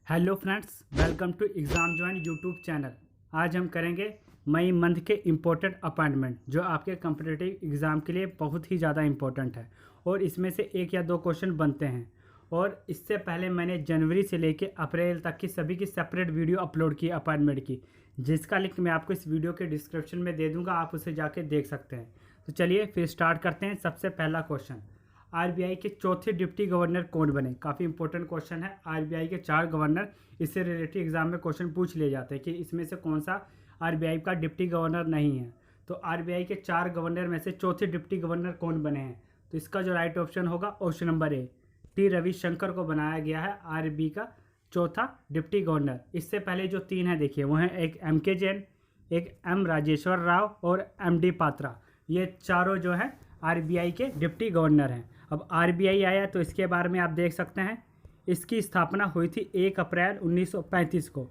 Hello friends, welcome to exam join YouTube channel. आज हम करेंगे मई मंथ के इम्पोर्टेंट अपॉइंटमेंट जो आपके कम्पिटिटिव एग्ज़ाम के लिए बहुत ही ज़्यादा इम्पोर्टेंट है और इसमें से एक या दो क्वेश्चन बनते हैं। और इससे पहले मैंने जनवरी से लेके अप्रैल तक की सभी की सेपरेट वीडियो अपलोड की अपॉइंटमेंट की, जिसका लिंक मैं आपको इस वीडियो के डिस्क्रिप्शन में दे दूँगा, आप उसे जाके देख सकते हैं। तो चलिए फिर स्टार्ट करते हैं। सबसे पहला क्वेश्चन, आरबीआई के चौथे डिप्टी गवर्नर कौन बने। काफ़ी इंपॉर्टेंट क्वेश्चन है। आरबीआई के 4 गवर्नर, इससे रिलेटेड एग्जाम में क्वेश्चन पूछ लिए जाते हैं कि इसमें से कौन सा आरबीआई का डिप्टी गवर्नर नहीं है। तो आरबीआई के 4 गवर्नर में से चौथे डिप्टी गवर्नर कौन बने हैं, तो इसका जो राइट ऑप्शन होगा ऑप्शन नंबर ए, टी रविशंकर को बनाया गया है आरबीआई का चौथा डिप्टी गवर्नर। इससे पहले जो 3 हैं देखिए, वो हैं एक एम के जैन, एक एम राजेश्वर राव और एम डी पात्रा। ये चारों जो है आरबीआई के डिप्टी गवर्नर हैं। अब आरबीआई आया तो इसके बारे में आप देख सकते हैं। इसकी स्थापना हुई थी 1 अप्रैल 1935 को।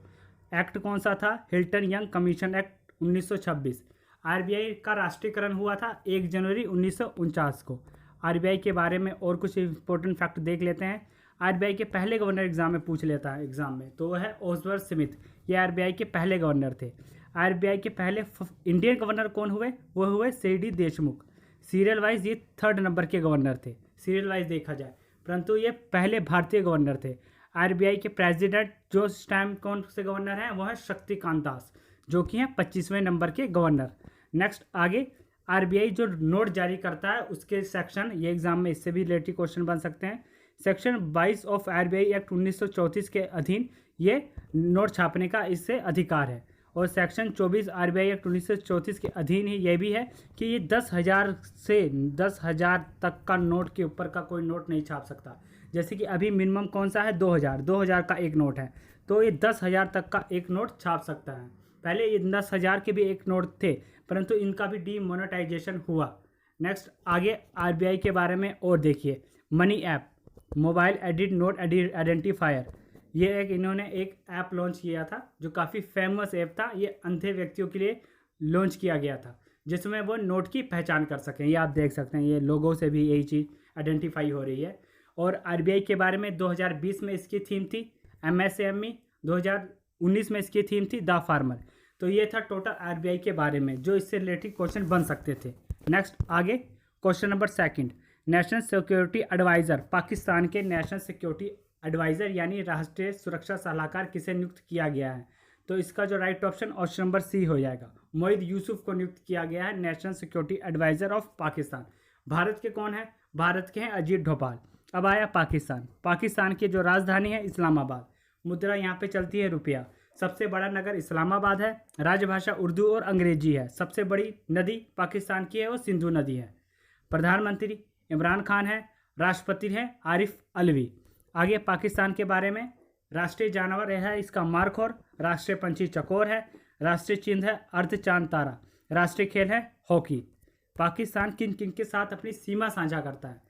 एक्ट कौन सा था? Hilton young commission act 1926। RBI का राष्ट्रीयकरण हुआ था 1 जनवरी 1949 को। आरबीआई के बारे में और कुछ इंपॉर्टेंट फैक्ट देख लेते हैं। आरबीआई के पहले गवर्नर एग्जाम में पूछ लेता है एग्जाम में, तो वो है ओसबर्ट स्मिथ। ये आरबीआई के पहले गवर्नर थे। आरबीआई के पहले इंडियन गवर्नर कौन हुए? वो हुए C D Deshmukh. Serial wise ये 3rd नंबर के गवर्नर थे, सीरियल वाइज देखा जाए, परंतु ये पहले भारतीय गवर्नर थे। आरबीआई के प्रेसिडेंट जो इस टाइम कौन से गवर्नर हैं, वो है शक्तिकांत दास, जो कि हैं 25वें नंबर के गवर्नर। नेक्स्ट आगे, आरबीआई जो नोट जारी करता है उसके सेक्शन, ये एग्जाम में इससे भी रिलेटेड क्वेश्चन बन सकते हैं। सेक्शन 22 ऑफ आरबीआई एक्ट 1934 के अधीन ये नोट छापने का इससे अधिकार है। और सेक्शन 24 आरबीआई एक्ट 1934 के अधीन ही ये भी है कि ये 10,000 से 10,000 तक का नोट के ऊपर का कोई नोट नहीं छाप सकता। जैसे कि अभी मिनिमम कौन सा है? 2000 का एक नोट है, तो ये 10,000 तक का एक नोट छाप सकता है। पहले ये 10,000 के भी एक नोट थे, परंतु इनका भी डीमोनेटाइजेशन हुआ। नेक्स्ट आगे आरबीआई के बारे में और देखिए, money app, mobile edit note identifier, ये इन्होंने एक ऐप लॉन्च किया था जो काफ़ी फेमस ऐप था। ये अंधे व्यक्तियों के लिए लॉन्च किया गया था, जिसमें वो नोट की पहचान कर सकें। ये आप देख सकते हैं, ये लोगों से भी यही चीज़ आइडेंटिफाई हो रही है। और आरबीआई के बारे में 2020 में इसकी थीम थी एमएसएमई, 2019 में इसकी थीम थी द फार्मर। तो ये था टोटल आरबीआई के बारे में जो इससे रिलेटेड क्वेश्चन बन सकते थे। नेक्स्ट आगे question number 2, national security adviser, Pakistan के नेशनल सिक्योरिटी एडवाइज़र यानी राष्ट्रीय सुरक्षा सलाहकार किसे नियुक्त किया गया है? तो इसका जो right option option number C हो जाएगा। मोहिद यूसुफ को नियुक्त किया गया है national security adviser of Pakistan. Bharat के कौन है? भारत के हैं अजीत डोभाल। अब आया पाकिस्तान। पाकिस्तान की जो राजधानी है इस्लामाबाद, मुद्रा यहाँ पे चलती है रुपया। सबसे बड़ा नगर इस्लामाबाद है। राजभाषा उर्दू और अंग्रेजी है। सबसे बड़ी नदी पाकिस्तान की है वो सिंधु नदी है। प्रधानमंत्री इमरान खान है। राष्ट्रपति है आरिफ अलवी। आगे पाकिस्तान के बारे में, राष्ट्रीय जानवर है इसका मारखोर, राष्ट्रीय पंछी चकोर है, राष्ट्रीय चिन्ह है अर्ध चांद तारा, राष्ट्रीय खेल है हॉकी। पाकिस्तान किन किन के साथ अपनी सीमा साझा करता है?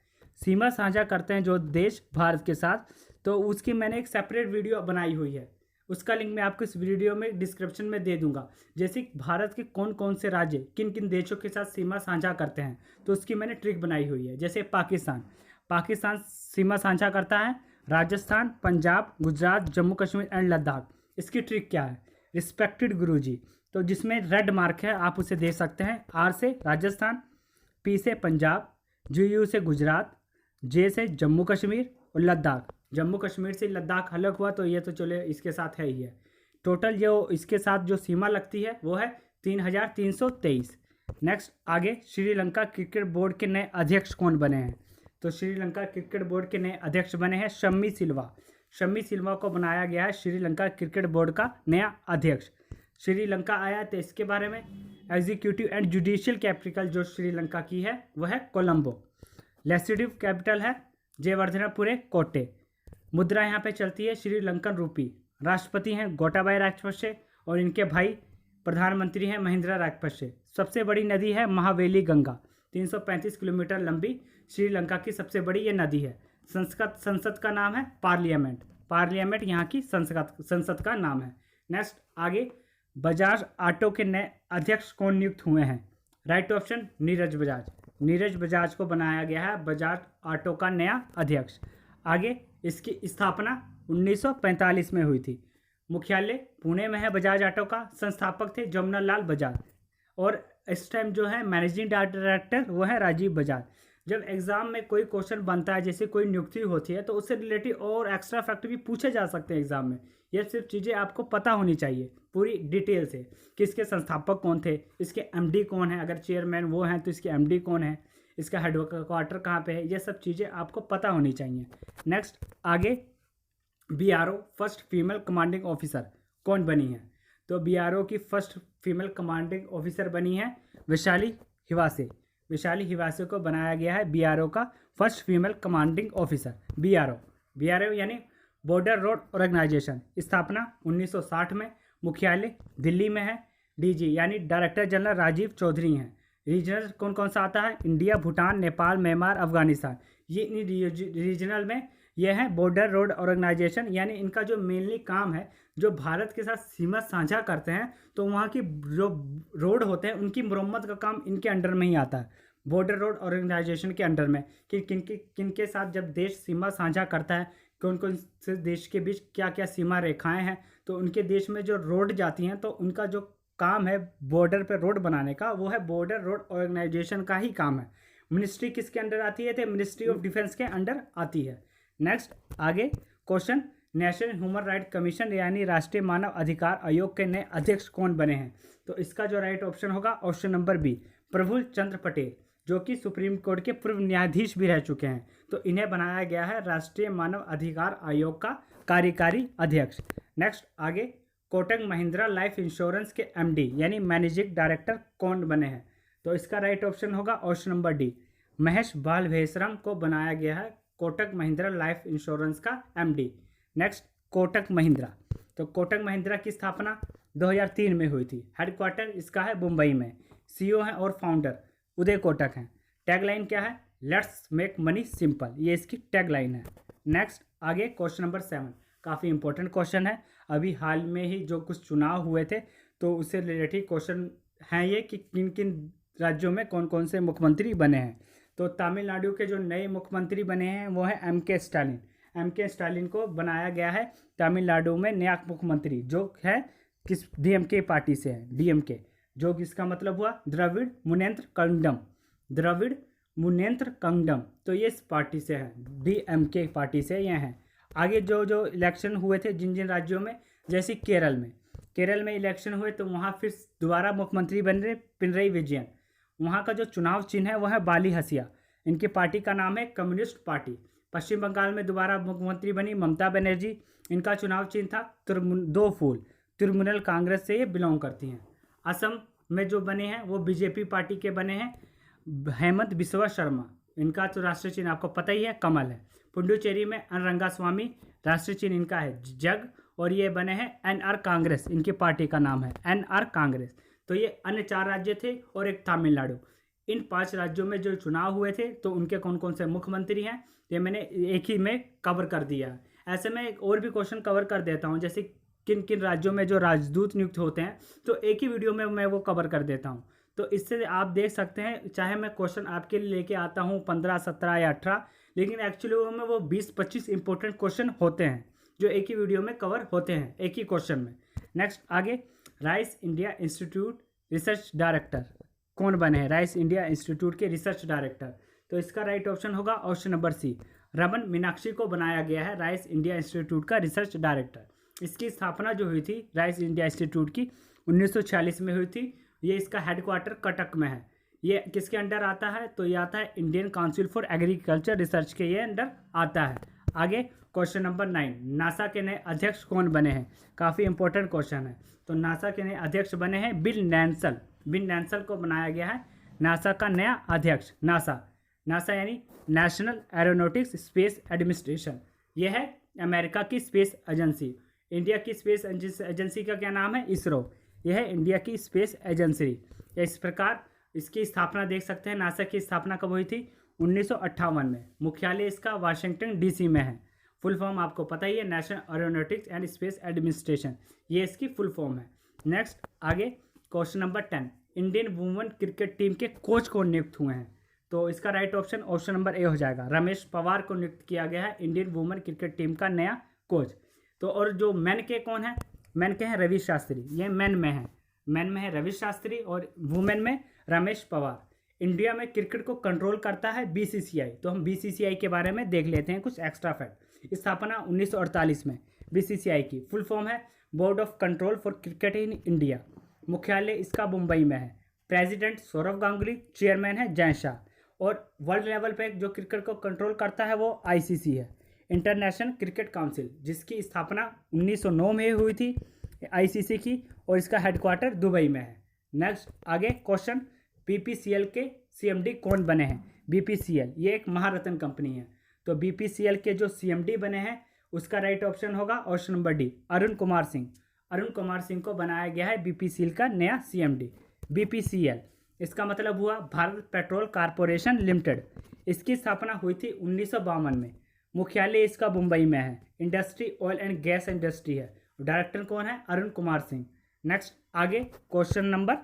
सीमा साझा करते हैं जो देश भारत के साथ, तो उसकी मैंने एक सेपरेट वीडियो बनाई हुई है। उसका लिंक मैं आपको इस वीडियो में डिस्क्रिप्शन में दे दूंगा। जैसे भारत के कौन कौन से राज्य किन किन देशों के साथ सीमा साझा करते हैं, तो उसकी मैंने ट्रिक बनाई हुई है। जैसे पाकिस्तान सीमा साझा करता है राजस्थान, पंजाब, गुजरात, जम्मू कश्मीर एंड लद्दाख। इसकी ट्रिक क्या है? रिस्पेक्टेड गुरुजी, तो जिसमें रेड मार्क है आप उसे दे सकते हैं। आर से राजस्थान, पी से पंजाब, यू से गुजरात, जे से जम्मू कश्मीर और लद्दाख। जम्मू कश्मीर से लद्दाख अलग हुआ तो ये तो चले इसके साथ है ही है। टोटल जो इसके साथ जो सीमा लगती है वो है 3,323। नेक्स्ट आगे, श्रीलंका क्रिकेट बोर्ड के नए अध्यक्ष कौन बने हैं? तो श्रीलंका क्रिकेट बोर्ड के नए अध्यक्ष बने हैं शम्मी सिल्वा। शम्मी सिल्वा को बनाया गया है श्रीलंका क्रिकेट बोर्ड का नया अध्यक्ष। श्रीलंका आया तो इसके बारे में, एग्जीक्यूटिव एंड जुडिशियल कैपिटल जो श्रीलंका की है वह है कोलंबो। लेजिस्लेटिव कैपिटल है जयवर्धनपुरे कोटे। मुद्रा यहाँ पे चलती है श्रीलंकन रूपी। राष्ट्रपति हैं गोटाबाया राजपक्षे और इनके भाई प्रधानमंत्री हैं महिंद्रा राजपक्षे। सबसे बड़ी नदी है महावेली गंगा, 335 किलोमीटर लंबी श्रीलंका की सबसे बड़ी ये नदी है। संसद का नाम है पार्लियामेंट यहाँ की संसद का नाम है। नेक्स्ट आगे, बजाज ऑटो के नए अध्यक्ष कौन नियुक्त हुए हैं? राइट ऑप्शन नीरज बजाज को बनाया गया है बजाज ऑटो का नया अध्यक्ष। आगे, इसकी स्थापना 1945 में हुई थी। मुख्यालय पुणे में है बजाज ऑटो का। संस्थापक थे जमुना लाल बजाज, और इस टाइम जो है मैनेजिंग डायरेक्टर वो है राजीव बजाज। जब एग्जाम में कोई क्वेश्चन बनता है, जैसे कोई नियुक्ति होती है, तो उससे रिलेटेड और एक्स्ट्रा फैक्ट भी पूछे जा सकते हैं एग्जाम में। ये सिर्फ चीज़ें आपको पता होनी चाहिए पूरी डिटेल से, कि इसके संस्थापक कौन थे, इसके एमडी कौन है, अगर चेयरमैन वो हैं तो इसके एमडी कौन है, इसका हेडक्वार्टर कहाँ पे है, ये सब चीज़ें आपको पता होनी चाहिए। नेक्स्ट आगे, BRO first female commanding officer कौन बनी है? तो बीआरओ की फर्स्ट फीमेल कमांडिंग ऑफिसर बनी है वैशाली हिवासे। वैशाली हिवासे को बनाया गया है बीआरओ का first female commanding officer. BRO यानी बॉर्डर रोड ऑर्गेनाइजेशन, स्थापना 1960 में। मुख्यालय दिल्ली में है। डीजी यानी डायरेक्टर जनरल राजीव चौधरी हैं। रीजनल कौन कौन सा आता है? India, Bhutan, Nepal, Myanmar, Afghanistan. ये इन रीजनल में यह है बॉर्डर रोड ऑर्गेनाइजेशन, यानी इनका जो मेनली काम है, जो भारत के साथ सीमा साझा करते हैं, तो वहाँ की जो रोड होते हैं उनकी मरम्मत का काम इनके अंडर में ही आता है, बॉर्डर रोड ऑर्गेनाइजेशन के अंडर में। कि किन के साथ जब देश सीमा साझा करता है, कौन कौन से देश के बीच क्या क्या सीमा रेखाएं हैं, तो उनके देश में जो रोड जाती हैं, तो उनका जो काम है बॉर्डर पे रोड बनाने का, वो है बॉर्डर रोड ऑर्गेनाइजेशन का ही काम है। मिनिस्ट्री किसके अंडर आती है? तो मिनिस्ट्री ऑफ डिफेंस के अंडर आती है। नेक्स्ट आगे question, national human right commission यानी राष्ट्रीय मानव अधिकार आयोग के नए अध्यक्ष कौन बने हैं? तो इसका जो राइट ऑप्शन होगा ऑप्शन नंबर बी, प्रफुल्ल चंद्र पटेल, जो कि सुप्रीम कोर्ट के पूर्व न्यायाधीश भी रह चुके हैं। तो इन्हें बनाया गया है राष्ट्रीय मानव अधिकार आयोग का कार्यकारी अध्यक्ष। नेक्स्ट आगे, कोटक महिंद्रा लाइफ इंश्योरेंस के एमडी यानी मैनेजिंग डायरेक्टर कौन बने हैं? तो इसका राइट ऑप्शन होगा ऑप्शन नंबर डी, महेश बालभेसरम को बनाया गया है कोटक महिंद्रा लाइफ इंश्योरेंस का एमडी। नेक्स्ट कोटक महिंद्रा, तो कोटक महिंद्रा की स्थापना 2003 में हुई थी। हेडक्वार्टर इसका है मुंबई में। सीईओ हैं और फाउंडर उदय कोटक हैं। टैगलाइन क्या है? लेट्स मेक मनी सिंपल, ये इसकी टैगलाइन है। नेक्स्ट आगे क्वेश्चन नंबर 7, काफ़ी इंपॉर्टेंट क्वेश्चन है। अभी हाल में ही जो कुछ चुनाव हुए थे, तो उससे रिलेटेड क्वेश्चन हैं ये कि किन किन राज्यों में कौन कौन से मुख्यमंत्री बने हैं। तो तमिलनाडु के जो नए मुख्यमंत्री बने हैं वो है एम.के. स्टालिन। एम.के. स्टालिन को बनाया गया है तमिलनाडु में नया मुख्यमंत्री, जो है किस डीएमके पार्टी से है, डीएमके, जो इसका मतलब हुआ द्रविड़ मुनेत्र कङ्गम, द्रविड़ मुनेत्र कङ्गम। तो ये इस पार्टी से है, डीएमके पार्टी से ये हैं। आगे जो जो इलेक्शन हुए थे जिन जिन राज्यों में, जैसे केरल में इलेक्शन हुए, तो वहाँ फिर दोबारा मुख्यमंत्री बन रहे पिनरई विजयन। वहाँ का जो चुनाव चिन्ह है वह है बाली हसिया। इनकी पार्टी का नाम है कम्युनिस्ट पार्टी। पश्चिम बंगाल में दोबारा मुख्यमंत्री बनी ममता बनर्जी। इनका चुनाव चिन्ह था दो फूल। तृणमूल कांग्रेस से ये बिलोंग करती हैं। असम में जो बने हैं वो बीजेपी पार्टी के बने हैं हेमंत बिस्वा शर्मा। इनका तो राष्ट्रीय चिन्ह आपको पता ही है, कमल है। पुडुचेरी में एन रंगास्वामी, राष्ट्रीय चिन्ह इनका है जग, और ये बने हैं एनआर कांग्रेस, इनकी पार्टी का नाम है एनआर कांग्रेस। तो ये अन्य 4 राज्य थे और एक तमिलनाडु। इन 5 राज्यों में जो चुनाव हुए थे, तो उनके कौन कौन से मुख्यमंत्री हैं, ये मैंने एक ही में कवर कर दिया। ऐसे में एक और भी क्वेश्चन कवर कर देता हूँ, जैसे किन किन राज्यों में जो राजदूत नियुक्त होते हैं, तो एक ही वीडियो में मैं वो कवर कर देता हूँ। तो इससे आप देख सकते हैं, चाहे मैं क्वेश्चन आपके लिए लेके आता हूँ 15, 17 या 18, लेकिन एक्चुअली में वो 20-25 इंपॉर्टेंट क्वेश्चन होते हैं जो एक ही वीडियो में कवर होते हैं, एक ही क्वेश्चन में। नेक्स्ट आगे, rice India institute research director कौन बने हैं? राइस इंडिया इंस्टीट्यूट के रिसर्च डायरेक्टर। तो इसका राइट ऑप्शन होगा option number C, Raman Meenakshi को बनाया गया है राइस इंडिया इंस्टीट्यूट का रिसर्च डायरेक्टर। इसकी स्थापना जो हुई थी राइस इंडिया इंस्टीट्यूट की 1946 में हुई थी। ये इसका हेडक्वार्टर कटक में है। ये किसके अंडर आता है? तो ये आता है Indian council for agriculture research के ये अंडर आता है। आगे क्वेश्चन नंबर 9, नासा के नए अध्यक्ष कौन बने हैं? काफ़ी इंपॉर्टेंट क्वेश्चन है। तो नासा के नए अध्यक्ष बने हैं बिल नैल्सन। बिल नैल्सन को बनाया गया है नासा का नया अध्यक्ष। नासा यानी नेशनल एरोनॉटिक्स स्पेस एडमिनिस्ट्रेशन। यह है अमेरिका की स्पेस एजेंसी। इंडिया की स्पेस एजेंसी का क्या नाम है? इसरो। यह है इंडिया की स्पेस एजेंसी। इस प्रकार इसकी स्थापना देख सकते हैं। नासा की स्थापना कब हुई थी? 1958 में। मुख्यालय इसका वाशिंगटन डीसी में है। फुल फॉर्म आपको पता ही है, national aeronautics and space administration, ये इसकी फुल फॉर्म है। नेक्स्ट आगे question number 10, Indian women cricket team के कोच कौन नियुक्त हुए हैं? तो इसका राइट ऑप्शन ऑप्शन नंबर ए हो जाएगा। रमेश पवार को नियुक्त किया गया है इंडियन वुमेन क्रिकेट टीम का नया कोच। तो और जो मेन के कौन है, मेन के हैं रवि शास्त्री, ये मेन में है, मेन में है रवि शास्त्री, और वुमेन में रमेश पवार। इंडिया में क्रिकेट को कंट्रोल करता है बीसीसीआई। तो हम बीसीसीआई के बारे में देख लेते हैं कुछ एक्स्ट्रा फैक्ट। स्थापना 1948 में बीसीसीआई की। फुल फॉर्म है board of control for cricket in India. मुख्यालय इसका मुंबई में है। प्रेसिडेंट सौरव गांगुली, चेयरमैन है जय शाह। और वर्ल्ड लेवल पे जो क्रिकेट को कंट्रोल करता है वो आईसीसी है, इंटरनेशनल क्रिकेट काउंसिल, जिसकी स्थापना 1909 में हुई थी आईसीसी की, और इसका हेडक्वार्टर दुबई में है। नेक्स्ट आगे क्वेश्चन, बीपीसीएल के सीएमडी कौन बने हैं? बीपीसीएल ये एक महारत्न कंपनी है। तो बीपीसीएल के जो सीएमडी बने हैं उसका राइट ऑप्शन होगा option number D, Arun Kumar Singh. Arun Kumar Singh को बनाया गया है बीपीसीएल का नया सीएमडी। बीपीसीएल इसका मतलब हुआ भारत पेट्रोल कारपोरेशन लिमिटेड। इसकी स्थापना हुई थी 1952 में। मुख्यालय इसका मुंबई में है। Industry oil and gas industry है। डायरेक्टर कौन है? अरुण कुमार सिंह। नेक्स्ट आगे क्वेश्चन नंबर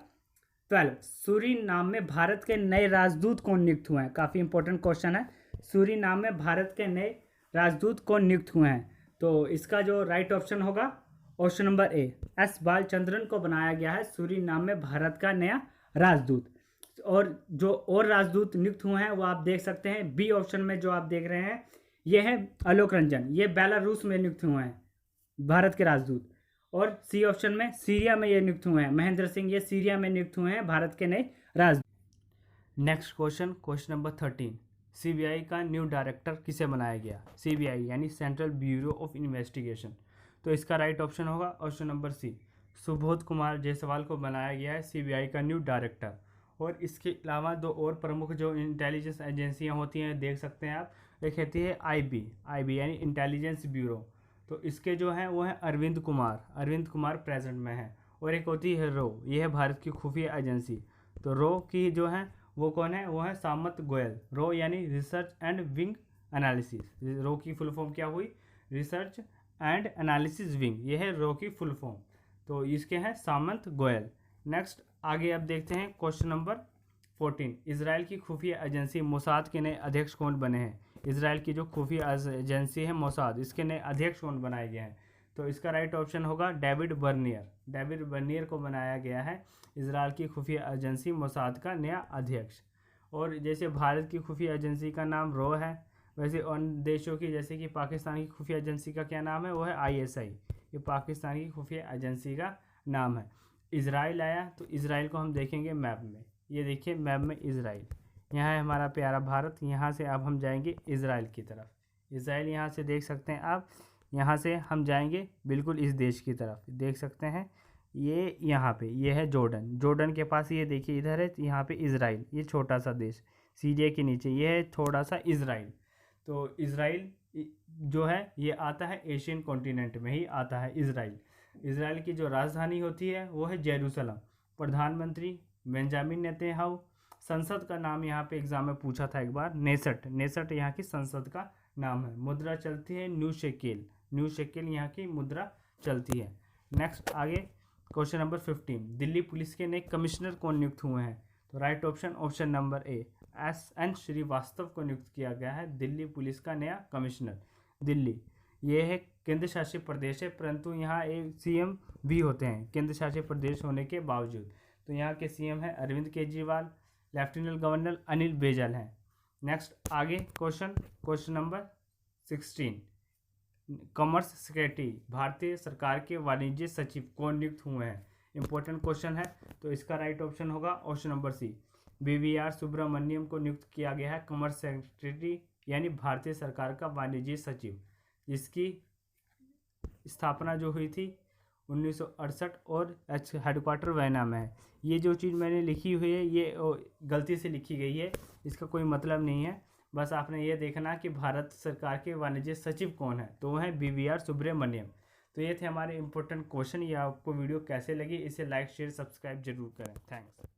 12, सूरीनाम में भारत के नए राजदूत कौन नियुक्त हुए हैं? काफ़ी इंपॉर्टेंट क्वेश्चन है। सूरीनाम में भारत के नए राजदूत कौन नियुक्त हुए हैं? तो इसका जो राइट ऑप्शन होगा ऑप्शन नंबर ए, एस बालचंद्रन को बनाया गया है सूरीनाम में भारत का नया राजदूत। और जो और राजदूत नियुक्त हुए हैं वो आप देख सकते हैं बी ऑप्शन में, जो आप देख रहे हैं ये है आलोक रंजन, ये बेलारूस में नियुक्त हुए हैं भारत के राजदूत। और सी ऑप्शन में सीरिया में ये नियुक्त हुए हैं महेंद्र सिंह, ये सीरिया में नियुक्त हुए हैं भारत के नए राजदूत। Next question, question number 13, CBI का न्यू डायरेक्टर किसे बनाया गया? सीबीआई यानी सेंट्रल ब्यूरो ऑफ इन्वेस्टिगेशन। तो इसका राइट ऑप्शन होगा option number C, Subodh Kumar Jaiswal को बनाया गया है सीबीआई का न्यू डायरेक्टर। और इसके अलावा दो और प्रमुख जो इंटेलिजेंस एजेंसियां होती हैं देख सकते हैं आप, एक होती है आईबी यानी इंटेलिजेंस ब्यूरो। तो इसके जो हैं वो हैं अरविंद कुमार प्रेजेंट में है। और एक होती है रो, ये है भारत की खुफिया एजेंसी। तो रो की जो है वो कौन है? वो है सामंत गोयल। रो यानी रिसर्च एंड विंग एनालिसिस। रो की फुल फॉर्म क्या हुई? रिसर्च एंड एनालिसिस विंग, ये है रो की फुल फॉर्म। तो इसके हैं सामंत गोयल। नेक्स्ट आगे अब देखते हैं क्वेश्चन नंबर 14, इजराइल की खुफिया एजेंसी मोसाद के नए अध्यक्ष कौन बने हैं? इजराइल की जो खुफिया एजेंसी है मोसाद, इसके नए अध्यक्ष कौन बनाए गए हैं? तो इसका राइट ऑप्शन होगा डेविड बर्नियर को बनाया गया है इजराइल की खुफिया एजेंसी मोसाद का नया अध्यक्ष। और जैसे भारत की खुफिया एजेंसी का नाम रो है, वैसे अन्य देशों की जैसे कि पाकिस्तान की खुफिया एजेंसी का क्या नाम है? वो है आईएसआई, ये पाकिस्तान की खुफिया एजेंसी का नाम है। इजराइल आया तो इजराइल को हम देखेंगे मैप में, ये देखिए मैप में इजराइल, यहाँ है हमारा प्यारा भारत। यहाँ से अब हम जाएंगे इजराइल की तरफ। इजराइल यहाँ से देख सकते हैं आप, यहाँ से हम जाएंगे बिल्कुल इस देश की तरफ, देख सकते हैं ये यहाँ पे, ये है जॉर्डन के पास, ये देखिए इधर है यहाँ पे इजराइल, ये छोटा सा देश सीरिया के नीचे, ये है थोड़ा सा इजराइल। तो इजराइल जो है ये आता है एशियन कॉन्टिनेंट में ही आता है इजराइल। इजराइल की जो राजधानी होती है वो है जेरूसलम। प्रधानमंत्री बेंजामिन नेतन्याहू। संसद का नाम यहाँ पे एग्जाम में पूछा था एक बार, नेसट यहाँ की संसद का नाम है। मुद्रा चलती है न्यू शेकेल यहाँ की मुद्रा चलती है। नेक्स्ट आगे क्वेश्चन नंबर 15, दिल्ली पुलिस के नए कमिश्नर कौन नियुक्त हुए हैं? तो right option number A, S N. Srivastava को नियुक्त किया गया है दिल्ली पुलिस का नया कमिश्नर। दिल्ली ये है केंद्र शासित प्रदेश है, परंतु यहाँ एक सीएम भी होते हैं केंद्र शासित प्रदेश होने के बावजूद। तो यहाँ के सीएम है अरविंद केजरीवाल, लेफ्टिनेंट गवर्नर अनिल बैजल हैं। नेक्स्ट आगे क्वेश्चन नंबर 16, कॉमर्स सेक्रेटरी भारतीय सरकार के वाणिज्य सचिव कौन नियुक्त हुए हैं? इंपॉर्टेंट क्वेश्चन है। तो इसका राइट ऑप्शन होगा option number C, BVR Subrahmanyam को नियुक्त किया गया है कॉमर्स सेक्रेटरी यानी भारतीय सरकार का वाणिज्य सचिव, जिसकी स्थापना जो हुई थी 1968 और हेडक्वार्टर वायना में है। ये जो चीज़ मैंने लिखी हुई है ये गलती से लिखी गई है, इसका कोई मतलब नहीं है, बस आपने ये देखना कि भारत सरकार के वाणिज्य सचिव कौन है, तो वो है BVR सुब्रमण्यम। तो ये थे हमारे इंपॉर्टेंट क्वेश्चन। ये आपको वीडियो कैसे लगी, इसे लाइक शेयर सब्सक्राइब जरूर करें। थैंक्स।